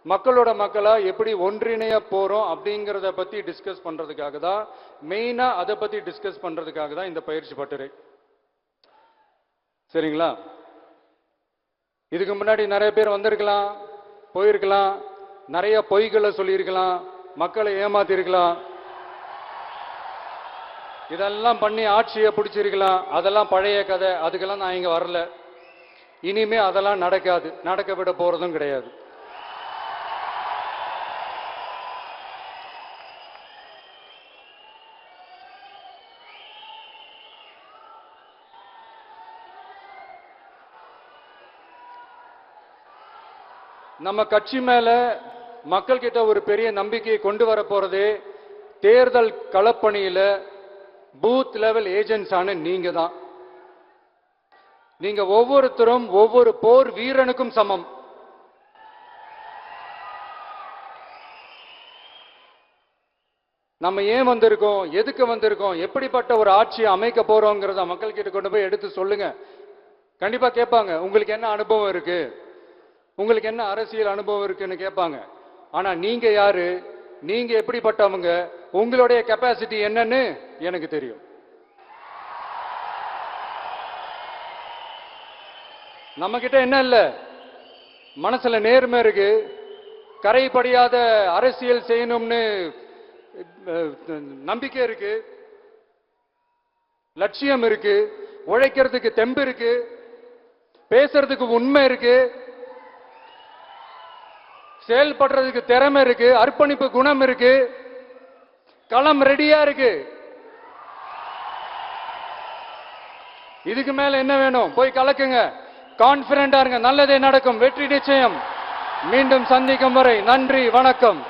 மக்களோட மக்களா எப்படி ஒன்றிணைய போறோம் அப்படிங்கிறத பத்தி டிஸ்கஸ் பண்றதுக்காக தான், மெயினா அதை பத்தி டிஸ்கஸ் பண்றதுக்காக தான் இந்த பயிற்சி பட்டறை. சரிங்களா? இதுக்கு முன்னாடி நிறைய பேர் வந்திருக்கலாம், போயிருக்கலாம், நிறைய பொய்களை சொல்லியிருக்கலாம், மக்களை ஏமாத்திருக்கலாம், இதெல்லாம் பண்ணி ஆட்சியை பிடிச்சிருக்கலாம். அதெல்லாம் பழைய கதை, அதுக்கெல்லாம் நான் இங்க வரல. இனிமே அதெல்லாம் நடக்காது, நடக்க விட போறதும் கிடையாது. நம்ம கட்சி மேல மக்கள் கிட்ட ஒரு பெரிய நம்பிக்கையை கொண்டு வர போறதே தேர்தல் களப்பணியில பூத் லெவல் ஏஜென்ட்ஸ் ஆன நீங்க தான். நீங்க ஒவ்வொருத்தரும் ஒவ்வொரு போர் வீரனுக்கும் சமம். நம்ம ஏன் வந்திருக்கோம், எதுக்கு வந்திருக்கோம், எப்படிப்பட்ட ஒரு ஆட்சியை அமைக்க போறோங்கிறத மக்கள் கிட்ட கொண்டு போய் எடுத்து சொல்லுங்க. கண்டிப்பா கேட்பாங்க, உங்களுக்கு என்ன அனுபவம் இருக்கு, உங்களுக்கு என்ன அரசியல் அனுபவம் இருக்குன்னு கேட்பாங்க. ஆனா நீங்க யாரு, நீங்க எப்படிப்பட்டவங்க, உங்களுடைய கெப்பாசிட்டி என்னன்னு எனக்கு தெரியும். நம்ம கிட்ட என்ன இல்ல, மனசுல நேர்மை இருக்கு, கரைபடியாத அரசியல் செய்யணும்னு நம்பிக்கை இருக்கு, லட்சியம் இருக்கு, உழைக்கிறதுக்கு தெம்பு இருக்கு, பேசுறதுக்கு உண்மை இருக்கு, செயல்படுறதுக்கு திறமை இருக்கு, அர்ப்பணிப்பு குணம் இருக்கு, களம் ரெடியா இருக்கு. இதுக்கு மேல என்ன வேணும்? போய் கலக்குங்க, கான்பிடண்டா இருங்க, நல்லதே நடக்கும், வெற்றி நிச்சயம். மீண்டும் சந்திக்கும் வரை நன்றி, வணக்கம்.